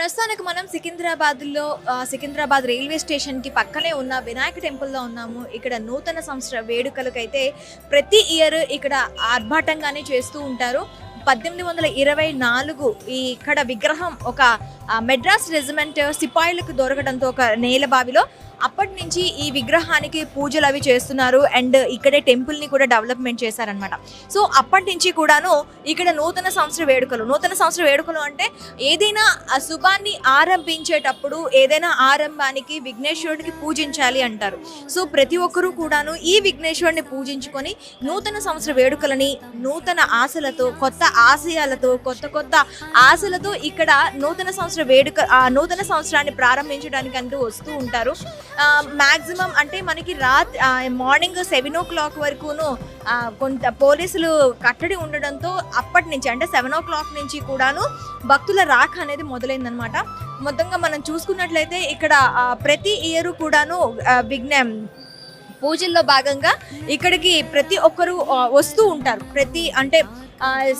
ప్రస్తుతానికి మనం Secunderabad railway station కి పక్కనే ఉన్న వినాయక టెంపుల్ లో ఉన్నాము. ఇక్కడ నూతన సంవత్సర వేడుకలకైతే ప్రతి ఇయర్ ఇక్కడ ఆర్భాటంగానే చేస్తూ ఉంటారు. 1824 ఇక్కడ విగ్రహం ఒక మెడ్రాస్ రెజిమెంట్ సిపాయిలకు దొరకడంతో ఒక నేలబావిలో అప్పటి నుంచి ఈ విగ్రహానికి పూజలు అవి చేస్తున్నారు. అండ్ ఇక్కడే టెంపుల్ని కూడా డెవలప్మెంట్ చేశారనమాట. సో అప్పటి నుంచి కూడాను ఇక్కడ నూతన సంవత్సర వేడుకలు అంటే ఏదైనా శుభాన్ని ఆరంభించేటప్పుడు ఏదైనా ఆరంభానికి విఘ్నేశ్వరుడికి పూజించాలి అంటారు. సో ప్రతి ఒక్కరూ కూడాను ఈ విఘ్నేశ్వరుడిని పూజించుకొని నూతన సంవత్సర వేడుకలని నూతన ఆశలతో, కొత్త ఆశయాలతో, కొత్త ఆశలతో ఇక్కడ నూతన సంవత్సరాన్ని ప్రారంభించడానికి అంటూ వస్తూ ఉంటారు. మ్యాక్సిమం అంటే మనకి మార్నింగ్ 7 o'clock వరకును కొంత పోలీసులు కట్టడి ఉండడంతో అప్పటి నుంచి అంటే 7 o'clock నుంచి కూడాను భక్తుల రాక అనేది మొదలైందనమాట. మొత్తంగా మనం చూసుకున్నట్లయితే ఇక్కడ ప్రతి ఇయర్ కూడాను పూజల్లో భాగంగా ఇక్కడికి ప్రతి ఒక్కరు వస్తూ ఉంటారు.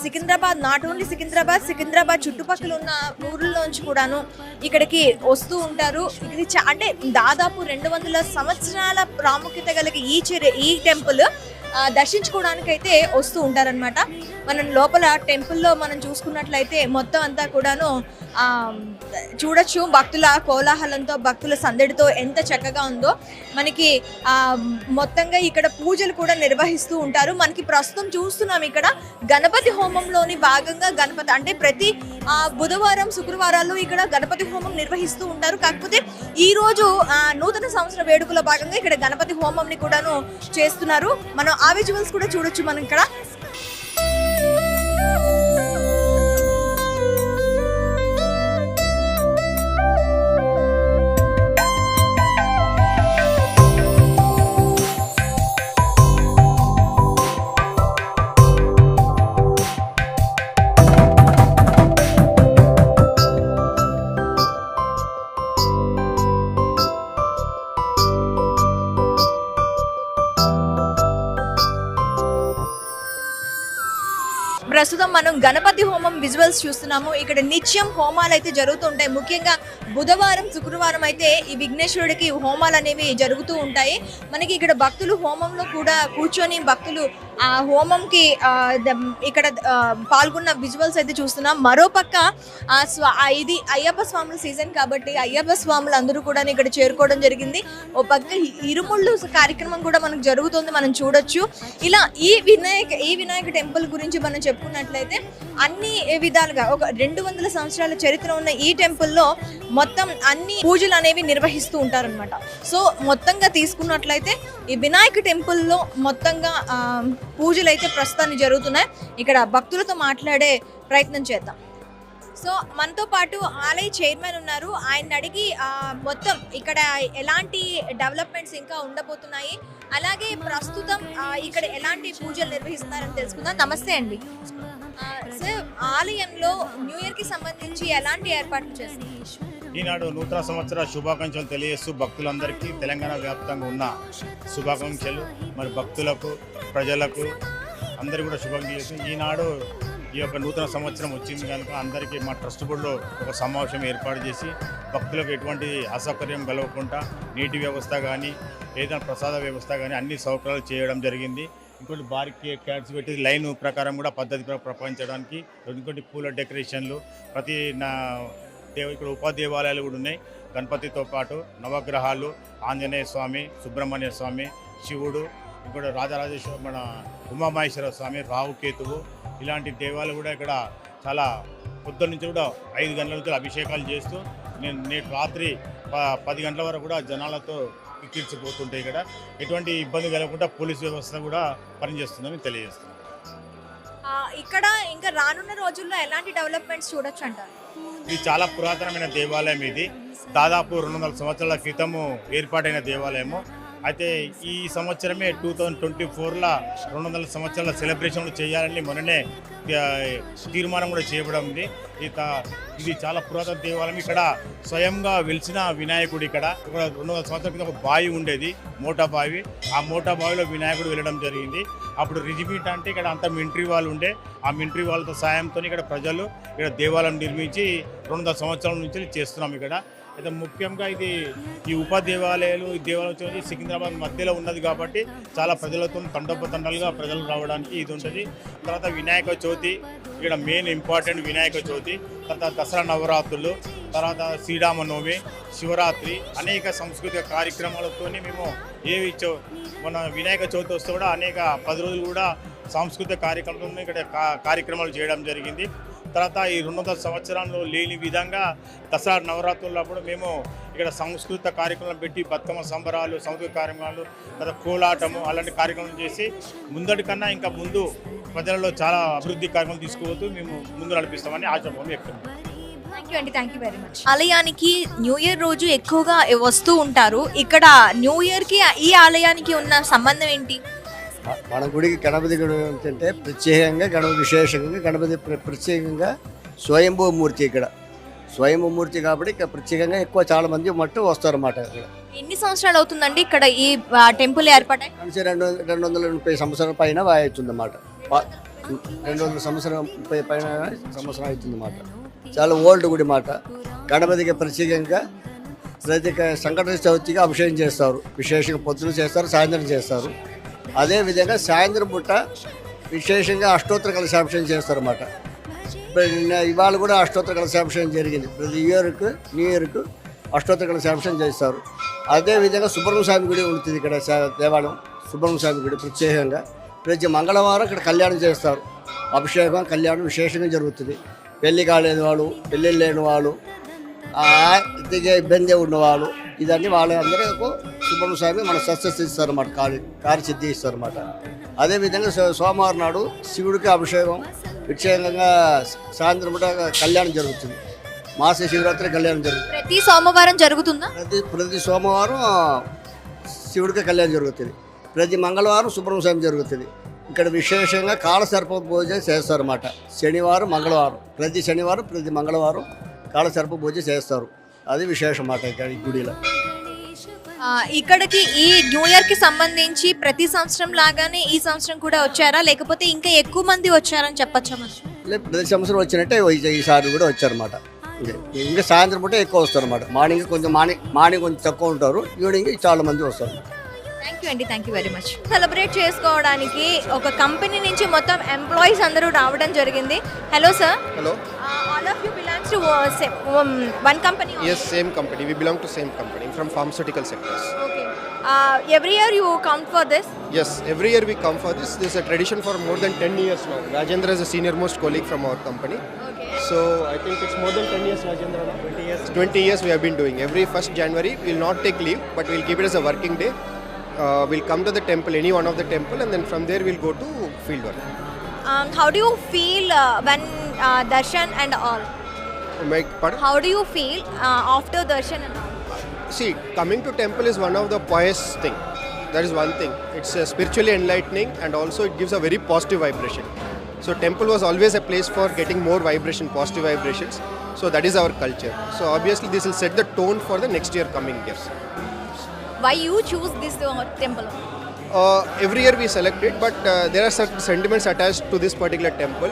సికింద్రాబాద్, నాట్ ఓన్లీ సికింద్రాబాద్ చుట్టుపక్కల ఉన్న ఊర్లలోంచి కూడాను ఇక్కడికి వస్తూ ఉంటారు. ఇది అంటే దాదాపు 200 సంవత్సరాల ప్రాముఖ్యత కలిగి ఈ టెంపుల్ దర్శించుకోవడానికైతే వస్తూ ఉంటారనమాట. మనం లోపల టెంపుల్లో మనం చూసుకున్నట్లయితే మొత్తం అంతా కూడాను చూడొచ్చు. భక్తుల కోలాహలంతో, భక్తుల సందడితో ఎంత చక్కగా ఉందో. మనకి మొత్తంగా ఇక్కడ పూజలు కూడా నిర్వహిస్తూ ఉంటారు. మనకి ప్రస్తుతం చూస్తున్నాం ఇక్కడ గణపతి హోమంలోని భాగంగా అంటే ప్రతి బుధవారం, శుక్రవారాల్లో ఇక్కడ గణపతి హోమం నిర్వహిస్తూ ఉంటారు. కాకపోతే ఈ రోజు నూతన సంవత్సర వేడుకలో భాగంగా ఇక్కడ గణపతి హోమంని కూడాను చేస్తున్నారు. మనం ఆ విజువల్స్ కూడా చూడొచ్చు మనం ఇక్కడ. ప్రస్తుతం మనం గణపతి హోమం విజువల్స్ చూస్తున్నాము. ఇక్కడ నిత్యం హోమాలు అయితే జరుగుతూ ఉంటాయి. ముఖ్యంగా బుధవారం, శుక్రవారం అయితే ఈ విఘ్నేశ్వరుడికి హోమాలు అనేవి జరుగుతూ ఉంటాయి. మనకి ఇక్కడ భక్తులు హోమంలో కూడా కూర్చొని భక్తులు ఆ హోమంకి ఇక్కడ పాల్గొన్న విజువల్స్ అయితే చూస్తున్నాం. మరోపక్క ఇది అయ్యప్ప స్వాముల సీజన్ కాబట్టి అయ్యప్ప స్వాములు అందరూ కూడా ఇక్కడ చేరుకోవడం జరిగింది. ఓ పక్క ఇరుముళ్ళు కార్యక్రమం కూడా మనకు జరుగుతుంది, మనం చూడొచ్చు. ఇలా ఈ వినాయక టెంపుల్ గురించి మనం చెప్పుకున్నట్లయితే అన్ని విధాలుగా ఒక 200 సంవత్సరాల చరిత్ర ఉన్న ఈ టెంపుల్లో మొత్తం అన్ని పూజలు అనేవి నిర్వహిస్తూ ఉంటారనమాట. సో మొత్తంగా తీసుకున్నట్లయితే ఈ వినాయక టెంపుల్లో మొత్తంగా పూజలు అయితే ప్రస్తుతాన్ని జరుగుతున్నాయి. ఇక్కడ భక్తులతో మాట్లాడే ప్రయత్నం చేద్దాం. సో మనతో పాటు ఆలయ చైర్మన్ ఉన్నారు. ఆయన అడిగి మొత్తం ఇక్కడ ఎలాంటి డెవలప్మెంట్స్ ఇంకా ఉండబోతున్నాయి, అలాగే ప్రస్తుతం ఇక్కడ ఎలాంటి పూజలు నిర్వహిస్తున్నారని తెలుసుకుందాం. నమస్తే అండి సార్, ఆలయంలో న్యూ ఇయర్ కి సంబంధించి ఎలాంటి ఏర్పాట్లు చేస్తున్నారు? ఈనాడు నూతన సంవత్సర శుభాకాంక్షలు తెలియజేస్తూ భక్తులందరికీ తెలంగాణ వ్యాప్తంగా ఉన్న శుభాకాంక్షలు, మరి భక్తులకు, ప్రజలకు అందరికీ కూడా శుభాకాంక్షలు. ఈనాడు ఈ యొక్క నూతన సంవత్సరం వచ్చింది కనుక అందరికీ మా ట్రస్ట్ బోర్డులో ఒక సమావేశం ఏర్పాటు చేసి భక్తులకు ఎటువంటి అసౌకర్యం కలగకుండా నీటి వ్యవస్థ కానీ, ఏదైనా ప్రసాద వ్యవస్థ కానీ అన్ని సౌకర్యాలు చేయడం జరిగింది. ఇంకోటి బారికి క్యాట్స్ పెట్టి లైన్ ప్రకారం కూడా పద్ధతి ప్రపంచడానికి, ఇంకోటి పూల డెకరేషన్లు, ప్రతి ఇక్కడ ఉపదేవాలయాలు కూడా ఉన్నాయి. గణపతితో పాటు నవగ్రహాలు, ఆంజనేయ స్వామి, సుబ్రహ్మణ్య స్వామి, శివుడు, ఇంకోటి రాజరాజేశ్వర, మన ఉమామహేశ్వర స్వామి, రాహుకేతువు, ఇలాంటి దేవాలయాలు కూడా ఇక్కడ చాలా పొద్దున్న నుంచి కూడా 5 గంటల నుంచి అభిషేకాలు చేస్తూ నేటి రాత్రి 10 గంటల వరకు కూడా జనాలతో ఎక్కించిపోతుంటాయి. ఇక్కడ ఎటువంటి ఇబ్బంది కలగకుండా పోలీస్ వ్యవస్థ కూడా పనిచేస్తుందని తెలియజేస్తున్నాం. ఇక్కడ ఇంకా రానున్న రోజుల్లో ఎలాంటి డెవలప్మెంట్స్ చూడొచ్చు అంటారు? ఇది చాలా పురాతనమైన దేవాలయం. ఇది దాదాపు 200 సంవత్సరాల క్రితము ఏర్పాటైన దేవాలయము. అయితే ఈ సంవత్సరమే 2024లో 200 సంవత్సరాల సెలబ్రేషన్ చేయాలని మొన్ననే తీర్మానం కూడా చేయబడింది ఉంది. ఇది చాలా పురాతన దేవాలయం. ఇక్కడ స్వయంగా వెలిసిన వినాయకుడు ఇక్కడ 200 సంవత్సరాల క్రితం ఒక బావి ఉండేది, మోటా బావి. ఆ మోటా బావిలో వినాయకుడు వెళ్ళడం జరిగింది. అప్పుడు రిజిమెంట్ అంటే ఇక్కడ అంతా మిలిటరీ వాళ్ళు ఉండే, ఆ మిలిటరీ వాళ్ళతో సాయంతో ఇక్కడ ప్రజలు ఇక్కడ దేవాలయం నిర్మించి 200 సంవత్సరాల నుంచి చేస్తున్నాం ఇక్కడ. అయితే ముఖ్యంగా ఈ ఉప దేవాలయాలు ఈ దేవాలయం వచ్చి సికింద్రాబాద్ మధ్యలో ఉన్నది కాబట్టి చాలా ప్రజలతో తండోపతండాలుగా ప్రజలు రావడానికి ఇది ఉంటుంది. తర్వాత వినాయక చవితి ఇక్కడ మెయిన్ ఇంపార్టెంట్ వినాయక చవితి, తర్వాత దసరా నవరాత్రులు, తర్వాత శ్రీరామనవమి, శివరాత్రి అనేక సాంస్కృతిక కార్యక్రమాలతో మేము మన వినాయక చవితి వస్తే కూడా అనేక 10 రోజులు కూడా సాంస్కృతిక కార్యక్రమాలను ఇక్కడ కార్యక్రమాలు చేయడం జరిగింది. తర్వాత ఈ 200 సంవత్సరాల్లో లేని విధంగా దసరా నవరాత్రులప్పుడు మేము ఇక్కడ సాంస్కృతిక కార్యక్రమాలు పెట్టి బతుకమ్మ సంబరాలు, సాంస్కృతిక కార్యక్రమాలు, తర్వాత కోలాటము అలాంటి కార్యక్రమాలు చేసి ముందటి కన్నా ఇంకా ముందు ప్రజలలో చాలా అభివృద్ధి కార్యక్రమాలు తీసుకుపోతూ మేము ముందు నడిపిస్తామని ఆశాభావం వ్యక్తం. Thank you very much. ఆలయానికి న్యూ ఇయర్ రోజు ఎక్కువగా వస్తూ ఉంటారు. ఇక్కడ న్యూ ఇయర్కి ఈ ఆలయానికి ఉన్న సంబంధం ఏంటి? మన గుడికి గణపతి గుడి అంటే ప్రత్యేకంగా గణపతి విశేషంగా గణపతి ప్రత్యేకంగా స్వయంభూమూర్తి. ఇక్కడ స్వయంభూమూర్తి కాబట్టి ఇక్కడ ప్రత్యేకంగా ఎక్కువ చాలా మంది మట్టు వస్తారన్నమాట. ఇక్కడ ఎన్ని సంవత్సరాలు అవుతుందండి ఇక్కడ ఈ టెంపుల్ ఏర్పాటై? 230 సంవత్సరాల పైన అవుతుందన్నమాట. 200 సంవత్సరం 30 పైన సంవత్సరం అవుతుందన్నమాట. చాలా ఓల్డ్ గుడి మాట. గణపతికి ప్రత్యేకంగా ప్రతి సంకట చవితికి అభిషేకం చేస్తారు. విశేషంగా పొద్దున చేస్తారు, సాయంత్రం చేస్తారు. అదేవిధంగా సాయంత్రం పూట విశేషంగా అష్టోత్తర కలశాభిషేకం చేస్తారన్నమాట. ఇవాళ కూడా అష్టోత్తర కలశాభిషేకం జరిగింది. ప్రతి న్యూ ఇయర్కు అష్టోత్తర కలశాభిషేకం చేస్తారు. అదేవిధంగా సుబ్రహ్మణ్య స్వామి గుడి ఉంటుంది ఇక్కడ దేవాలయం. సుబ్రహ్మణ్య స్వామి గుడి ప్రత్యేకంగా ప్రతి మంగళవారం ఇక్కడ కళ్యాణం చేస్తారు. అభిషేకం కళ్యాణం విశేషంగా జరుగుతుంది. పెళ్లి కాలేని వాళ్ళు, పెళ్ళిళ్ళు లేని వాళ్ళు, ఇదిగే ఇబ్బంది ఉన్నవాళ్ళు, ఇదన్నీ వాళ్ళందరూ సుబ్రహ్మణ్య స్వామి మన సక్సెస్ ఇస్తారన్నమాట, కార్యసిద్ధి ఇస్తారన్నమాట. అదేవిధంగా సోమవారం నాడు శివుడికి అభిషేకం విశేషంగా సాయంత్రం పూట కళ్యాణం జరుగుతుంది. మాస శివరాత్రి కళ్యాణం జరుగుతుంది. ప్రతి సోమవారం జరుగుతుందా? ప్రతి సోమవారం శివుడికి కళ్యాణం జరుగుతుంది. ప్రతి మంగళవారం సుబ్రహ్మణ్య స్వామి జరుగుతుంది. ఇక్కడ విశేషంగా కాళసర్ప పూజ చేస్తారన్నమాట. శనివారం మంగళవారం, ప్రతి శనివారం ప్రతి మంగళవారం కాళసర్ప పూజ చేస్తారు. అది విశేషం అన్నమాట ఇక్కడ ఈ గుడిలో. ఇక్కడికి ఈ న్యూ ఇయర్ కి సంబంధించి ప్రతి సంవత్సరం లాగానే ఈ సంవత్సరం కూడా వచ్చారా, లేకపోతే ఇంకా ఎక్కువ మంది వచ్చారని చెప్పచ్చా? ప్రతి సంవత్సరం వచ్చినట్టే ఈసారి కూడా వచ్చారన్నమాట. ఇంకా సాయంత్రం పూట ఎక్కువ వస్తారు అన్నమాట. మార్నింగ్ కొంచెం తక్కువ ఉంటారు, ఈవినింగ్ చాలా మంది వస్తారు. Thank you very much. Celebrate చేసుకోవడానికి ఒక కంపెనీ నుంచి మొత్తం ఎంప్లాయీస్ అందరూ రావడం జరిగింది. Hello sir. Hello. All of you belongs to one company? Yes, same company. We belong to same company from pharmaceutical sectors. Okay. Every year you come for this? Yes, every year we come for this. This is a tradition for more than 10 years now. Rajendra is a senior most colleague from our company. Okay. So I think it's more than 10 years, Rajendra. 20 years. 20 years we have been doing. Every 1st January we will not take leave, but we will keep it as a working day. We'll come to the temple, any one of the temple, and then from there we'll go to field work. How do you feel when darshan and all? Pardon? How do you feel after darshan and all? See, coming to temple is one of the pious thing. That is one thing. It's spiritually enlightening, and also it gives a very positive vibration. So temple was always a place for getting more vibration, positive vibrations. So that is our culture. So obviously this will set the tone for the next year coming years. Why you choose this temple? Every year we select it, but there are certain sentiments attached to this particular temple,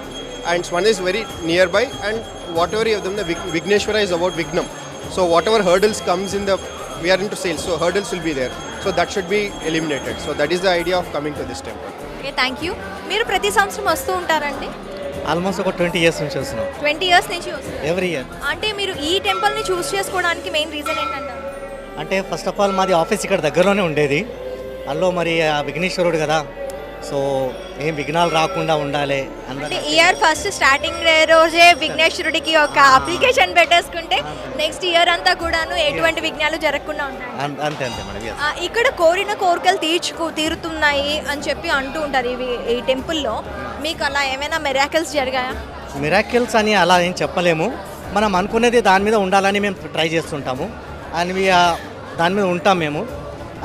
and one is very nearby, and whatever you have done, the Vigneshwara is about Vignam. So whatever hurdles comes in we are into sales, so hurdles will be there. So that should be eliminated. So that is the idea of coming to this temple. Okay, thank you. మీరు ప్రతి సంవత్సరం వస్తూ ఉంటారండి? Almost ఒక 20 years నుంచి వస్తున్నాం. 20 years నుంచి వస్తున్నారు? Every year. అంటే మీరు ఈ టెంపుల్ని చూస్ చేసుకోవడానికి మెయిన్ రీజన్ ఏంటంటారు? అంటే ఫస్ట్ ఆఫ్ ఆల్ మాది ఆఫీస్ ఇక్కడ దగ్గరలోనే ఉండేది. అందులో మరి ఆ విఘ్నేశ్వరుడు కదా, సో ఏం విఘ్నాలు రాకుండా ఉండాలి. అంటే ఇయర్ ఫస్ట్ స్టార్టింగ్ రోజే విఘ్నేశ్వరుడికి ఒక అప్లికేషన్ పెట్టేసుకుంటే నెక్స్ట్ ఇయర్ అంతా కూడాను ఎటువంటి విఘ్నాలు జరగకుండా ఉంటాయి. అంతే మేడం. ఇక్కడ కోరిన కోరికలు తీరుతున్నాయి అని చెప్పి అంటూ ఉంటారు ఈ టెంపుల్లో. మీకు అలా ఏమైనా మిరాకిల్స్ జరిగాయా? మిరాకిల్స్ అని అలా ఏం చెప్పలేము. మనం అనుకునేది దాని మీద ఉండాలని మేము ట్రై చేస్తుంటాము, అండ్ దాని మీద ఉంటాం మేము.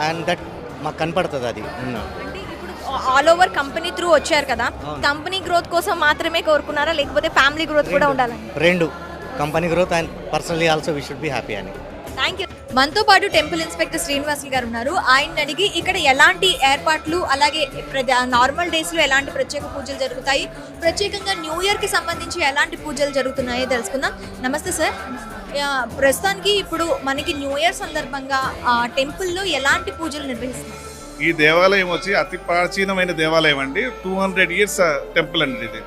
అండ్ దట్ మాకు కనపడుతుంది అది. అంటే ఇప్పుడు ఆల్ ఓవర్ కంపెనీ త్రూ వచ్చారు కదా, కంపెనీ గ్రోత్ కోసం మాత్రమే కోరుకున్నారా లేకపోతే ఫ్యామిలీ గ్రోత్ కూడా ఉండాలని? రెండు, company growth and personally also we should be happy అని. Thank you. మనతో పాటు టెంపుల్ ఇన్స్పెక్టర్ శ్రీనివాసులు గారు ఉన్నారు. ఆయన అడిగి ఇక్కడ ఎలాంటి ఏర్పాట్లు, అలాగే నార్మల్ డేస్లో ఎలాంటి ప్రత్యేక పూజలు జరుగుతాయి, ప్రత్యేకంగా న్యూ ఇయర్కి సంబంధించి ఎలాంటి పూజలు జరుగుతున్నాయో తెలుసుకుందాం. నమస్తే సార్. ప్రస్తుతానికి ఇప్పుడు మనకి న్యూ ఇయర్ సందర్భంగా టెంపుల్లో ఎలాంటి పూజలు నిర్వహిస్తున్నారు? ఈ దేవాలయం వచ్చి అతి ప్రాచీనమైన దేవాలయం అండి. 200 ఇయర్స్ టెంపుల్ అండి ఇది.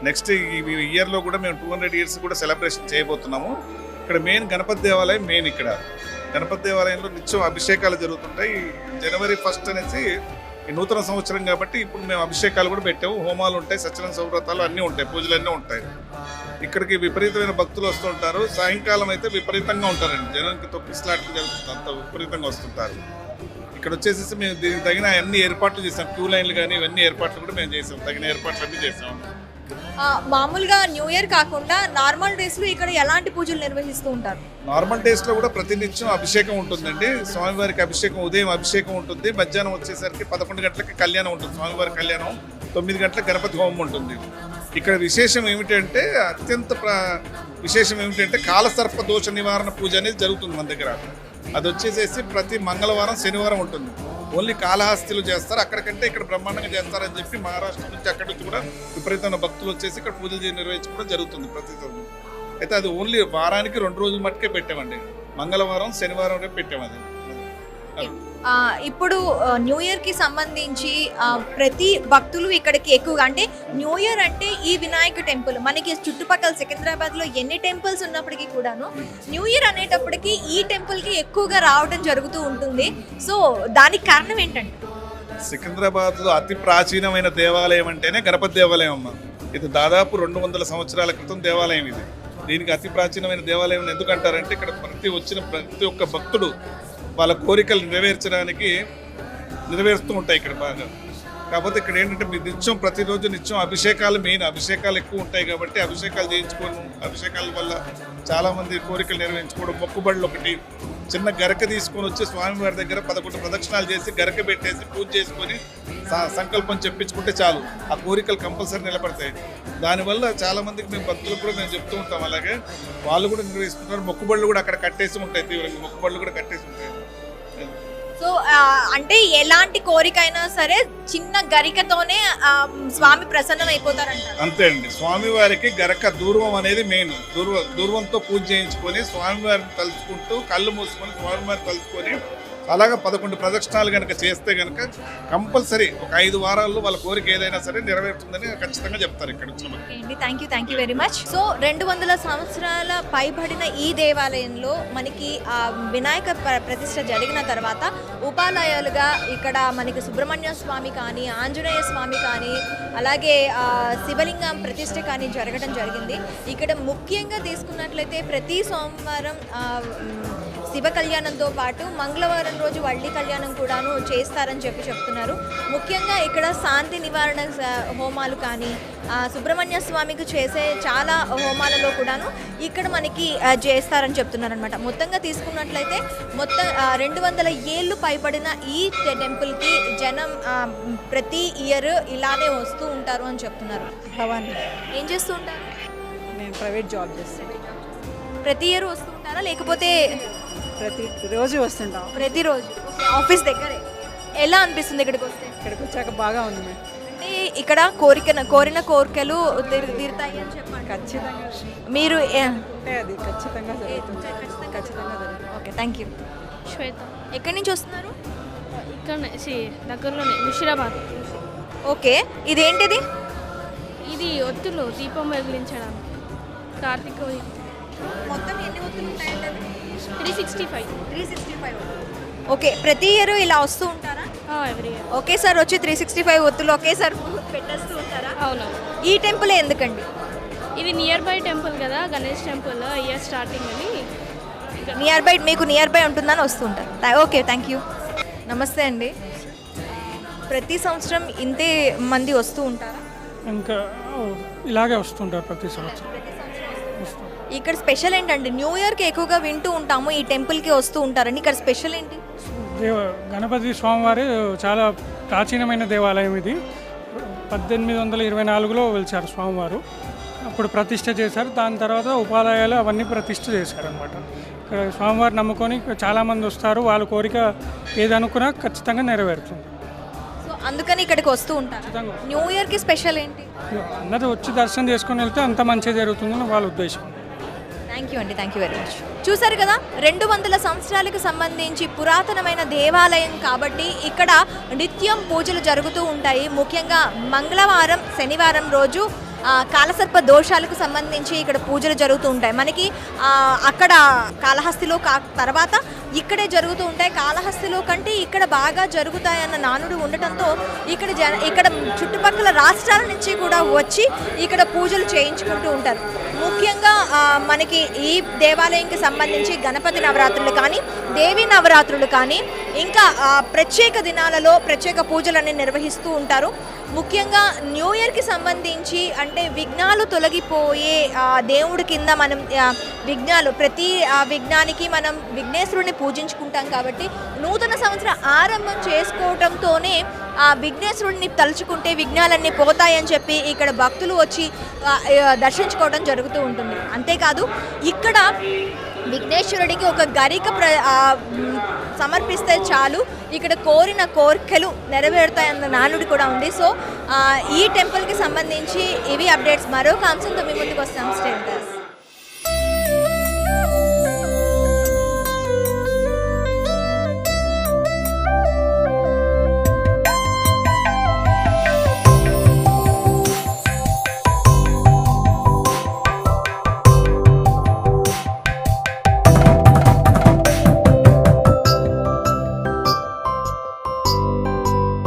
నెక్స్ట్ ఈ ఇయర్లో కూడా మేము 200 ఇయర్స్ కూడా సెలబ్రేషన్ చేయబోతున్నాము. ఇక్కడ మెయిన్ గణపతి దేవాలయం మెయిన్. ఇక్కడ గణపతి దేవాలయంలో నిత్యం అభిషేకాలు జరుగుతుంటాయి. జనవరి 1 అనేసి ఈ నూతన సంవత్సరం కాబట్టి ఇప్పుడు మేము అభిషేకాలు కూడా పెట్టాము. హోమాలు ఉంటాయి, సత్యనారాయణ సౌవ్రతాలు అన్నీ ఉంటాయి, పూజలు అన్నీ ఉంటాయి. ఇక్కడికి విపరీతమైన భక్తులు వస్తుంటారు. సాయంకాలం అయితే విపరీతంగా ఉంటారండి, జనానికి తొక్కిసలాట్లు జరుగుతుంది, అంత విపరీతంగా వస్తుంటారు. ఇక్కడ వచ్చేసి మేము దీనికి తగిన అన్ని ఏర్పాట్లు చేసాం. క్యూ లైన్లు కానీ ఇవన్నీ ఏర్పాట్లు కూడా మేము చేసాం, తగిన ఏర్పాట్లు అన్నీ చేసాం. మామూలుగా న్యూ ఇయర్ కాకుండా నార్మల్ డేస్లో ఇక్కడ ఎలాంటి పూజలు నిర్వహిస్తూ ఉంటారు? నార్మల్ డేస్లో కూడా ప్రతినిత్యం అభిషేకం ఉంటుందండి. స్వామివారికి అభిషేకం ఉదయం అభిషేకం ఉంటుంది, మధ్యాహ్నం వచ్చేసరికి 11 గంటలకి కళ్యాణం ఉంటుంది. స్వామివారి కళ్యాణం 9 గంటలకు గణపతి హోమం ఉంటుంది. ఇక్కడ విశేషం ఏమిటంటే విశేషం ఏమిటంటే కాలసర్ప దోష నివారణ పూజ అనేది జరుగుతుంది మన దగ్గర. అది వచ్చేసేసి ప్రతి మంగళవారం శనివారం ఉంటుంది. ఓన్లీ కాళహస్తిలో చేస్తారు, అక్కడికంటే ఇక్కడ బ్రహ్మాండంగా చేస్తారని చెప్పి మహారాష్ట్ర నుంచి అక్కడి నుంచి కూడా విపరీతమైన భక్తులు వచ్చేసి ఇక్కడ పూజలు నిర్వహించుకోవడం జరుగుతుంది ప్రతి రోజు. అయితే అది ఓన్లీ వారానికి 2 రోజులు మట్టుకే పెట్టామండి, మంగళవారం శనివారం రేపు పెట్టాము. అది ఇప్పుడు న్యూ ఇయర్కి సంబంధించి ప్రతి భక్తులు ఇక్కడికి ఎక్కువగా, అంటే న్యూ ఇయర్ అంటే ఈ వినాయక టెంపుల్ మనకి చుట్టుపక్కల సికింద్రాబాద్లో ఎన్ని టెంపుల్స్ ఉన్నప్పటికీ కూడాను న్యూ ఇయర్ అనేటప్పటికీ ఈ టెంపుల్కి ఎక్కువగా రావడం జరుగుతూ ఉంటుంది. సో దానికి కారణం ఏంటంటే సికింద్రాబాద్లో అతి ప్రాచీనమైన దేవాలయం అంటేనే గణపతి దేవాలయం అమ్మ. ఇది దాదాపు 200 సంవత్సరాల క్రితం దేవాలయం ఇది. దీనికి అతి ప్రాచీనమైన దేవాలయం ఎందుకంటారంటే ఇక్కడ ప్రతి ఒక్క భక్తుడు వాళ్ళ కోరికలు నెరవేరుస్తూ ఉంటాయి ఇక్కడ బాగా. కాకపోతే ఇక్కడ ఏంటంటే మీ ప్రతిరోజు నిత్యం అభిషేకాలు మెయిన్, అభిషేకాలు ఎక్కువ ఉంటాయి కాబట్టి అభిషేకాలు చేయించుకోవడం, అభిషేకాల వల్ల చాలామంది కోరికలు నెరవేర్చుకోవడం. మొక్కుబడులు ఒకటి చిన్న గరక తీసుకొని వచ్చి స్వామివారి దగ్గర 11 ప్రదక్షిణాలు చేసి గరక పెట్టేసి పూజ చేసుకొని సంకల్పం చెప్పించుకుంటే చాలు, ఆ కోరికలు కంపల్సరీ నిలబడతాయి. దానివల్ల చాలామందికి మేము భక్తులకు కూడా మేము చెప్తూ ఉంటాం, అలాగే వాళ్ళు కూడా నిర్వహిస్తుంటారు. మొక్కుబడులు కూడా అక్కడ కట్టేసి ఉంటాయి, తీవ్రంగా మొక్కుబడులు కూడా కట్టేసి ఉంటాయి. సో అంటే ఎలాంటి కోరిక అయినా సరే చిన్న గరికతోనే స్వామి ప్రసన్నం అయిపోతారంట. అంతే అండి, స్వామివారికి గరక దూర్వం అనేది మెయిన్. దూర్వంతో పూజ చేయించుకొని స్వామివారిని తలుచుకుంటూ కళ్ళు మూసుకొని స్వామివారిని తలుచుకొని అలాగా 11 ప్రదక్షిణాలు కనుక చేస్తే కనుక కంపల్సరీ ఒక 5 వారాల్లో వాళ్ళ కోరిక ఏదైనా సరే నెరవేరుతుందని ఖచ్చితంగా చెప్తారు ఇక్కడ వచ్చిన. Thank you very much. So 200 సంవత్సరాల పైబడిన ఈ దేవాలయంలో మనకి వినాయక ప్రతిష్ఠ జరిగిన తర్వాత ఉపాలయాలుగా ఇక్కడ మనకి సుబ్రహ్మణ్య స్వామి కానీ, ఆంజనేయ స్వామి కానీ, అలాగే శివలింగం ప్రతిష్ఠ కానీ జరగడం జరిగింది. ఇక్కడ ముఖ్యంగా తీసుకున్నట్లయితే ప్రతి సోమవారం శివ కళ్యాణంతో పాటు మంగళవారం రోజు వల్లి కళ్యాణం కూడాను చేస్తారని చెప్తున్నారు. ముఖ్యంగా ఇక్కడ శాంతి నివారణ హోమాలు కానీ, సుబ్రహ్మణ్య స్వామికి చేసే చాలా హోమాలలో కూడాను ఇక్కడ మనకి చేస్తారని చెప్తున్నారు అనమాట. మొత్తంగా తీసుకున్నట్లయితే మొత్తం 200 ఏళ్ళు పైబడిన ఈ టెంపుల్కి జనం ప్రతి ఇయర్ ఇలానే వస్తూ ఉంటారు అని చెప్తున్నారు. భవానీ, ఏం చేస్తూ ఉంటారు? నేను ప్రైవేట్ జాబ్ చేస్తాను. ప్రతి ఇయర్ వస్తూ ఉంటారా లేకపోతే ప్రతిరోజు వస్తుంటాం? ప్రతిరోజు. ఆఫీస్ దగ్గరే. ఎలా అనిపిస్తుంది ఇక్కడికి వస్తే? ఇక్కడికి వచ్చాక బాగా ఉంది మేడం. అంటే ఇక్కడ కోరిన కోరికలు తీరుతాయి అని చెప్పండి. ఖచ్చితంగా మీరు అంటే అది ఖచ్చితంగా జరుగుతుంది. ఖచ్చితంగా జరుగుతుంది. Okay, thank you. శ్వేత, ఎక్కడి నుంచి వస్తున్నారు? ఇక్కడ దగ్గరలోనే ముషిరాబాద్. ఓకే, ఇదేంటిది? ఇది ఒత్తులు దీపం వెలిగించడానికి. కార్తీక మొత్తం ఎన్ని ఒత్తులు ఉంటాయండి? 365. ఓకే, ప్రతి ఇయర్ ఇలా వస్తూ ఉంటారా? ఎవ్రీ ఇయర్ ఒకేసారి వచ్చి 365 ఒత్తులు ఒకేసారి పెట్టేస్తూ ఉంటారా? అవును. ఈ టెంపుల్ ఎందుకండి? ఇది నియర్ బై టెంపుల్ కదా, గణేష్ టెంపుల్. ఇయర్ స్టార్టింగ్ అని మీకు నియర్ బై ఉంటుందని వస్తూ ఉంటారు. Okay, thank you. నమస్తే అండి. ప్రతి సంవత్సరం ఇంతే మంది వస్తూ ఉంటారా? ఇంకా ఇలాగే వస్తుంటారు ప్రతి సంవత్సరం. ఇక్కడ స్పెషల్ ఏంటండి? న్యూ ఇయర్కి ఎక్కువగా వింటూ ఉంటాము ఈ టెంపుల్కి వస్తూ ఉంటారని, ఇక్కడ స్పెషల్ ఏంటి? గణపతి స్వామివారి చాలా ప్రాచీనమైన దేవాలయం ఇది. 1824లో వెలిచారు స్వామివారు. అప్పుడు ప్రతిష్ఠ చేశారు. దాని తర్వాత ఉపాలయాలు అవన్నీ ప్రతిష్ఠ చేశారనమాట. ఇక్కడ స్వామివారు నమ్ముకొని చాలామంది వస్తారు. వాళ్ళ కోరిక ఏదనుకున్నా ఖచ్చితంగా నెరవేరుతుంది. సో అందుకని ఇక్కడికి వస్తూ ఉంటారు. న్యూ ఇయర్కి స్పెషల్ ఏంటి? అందరూ వచ్చి దర్శనం చేసుకొని వెళ్తే అంత మంచిగా జరుగుతుందని వాళ్ళ ఉద్దేశం. థ్యాంక్ యూ అండి, థ్యాంక్ యూ వెరీ మచ్. చూసారు కదా, 200 సంవత్సరాలకు సంబంధించి పురాతనమైన దేవాలయం కాబట్టి ఇక్కడ నిత్యం పూజలు జరుగుతూ ఉంటాయి. ముఖ్యంగా మంగళవారం, శనివారం రోజు కాలసర్ప దోషాలకు సంబంధించి ఇక్కడ పూజలు జరుగుతూ ఉంటాయి. మనకి అక్కడ కాళహస్తిలో తర్వాత ఇక్కడే జరుగుతూ ఉంటాయి. కాళహస్తిలో కంటే ఇక్కడ బాగా జరుగుతాయన్న నానుడు ఉండటంతో ఇక్కడ చుట్టుపక్కల రాష్ట్రాల నుంచి కూడా వచ్చి ఇక్కడ పూజలు చేయించుకుంటూ ఉంటారు. ముఖ్యంగా మనకి ఈ దేవాలయంకి సంబంధించి గణపతి నవరాత్రులు కానీ, దేవి నవరాత్రులు కానీ, ఇంకా ప్రత్యేక దినాలలో ప్రత్యేక పూజలన్నీ నిర్వహిస్తూ ఉంటారు. ముఖ్యంగా న్యూ ఇయర్కి సంబంధించి అంటే విఘ్నాలు తొలగిపోయే దేవుడి కింద మనం ప్రతి విఘ్నానికి మనం విఘ్నేశ్వరుని పూజించుకుంటాం కాబట్టి నూతన సంవత్సర ఆరంభం చేసుకోవడంతోనే ఆ విఘ్నేశ్వరుడిని తలుచుకుంటే విఘ్నాలన్నీ పోతాయని చెప్పి ఇక్కడ భక్తులు వచ్చి దర్శించుకోవడం జరుగుతూ ఉంటుంది. అంతేకాదు ఇక్కడ విఘ్నేశ్వరుడికి ఒక గరిక సమర్పిస్తే చాలు ఇక్కడ కోరిన కోరికలు నెరవేరుతాయన్న నానుడి కూడా ఉంది. సో ఈ టెంపుల్కి సంబంధించి ఇవి అప్డేట్స్. మరొక అంశంతో మీ ముందుకు వస్తాం. స్టేట్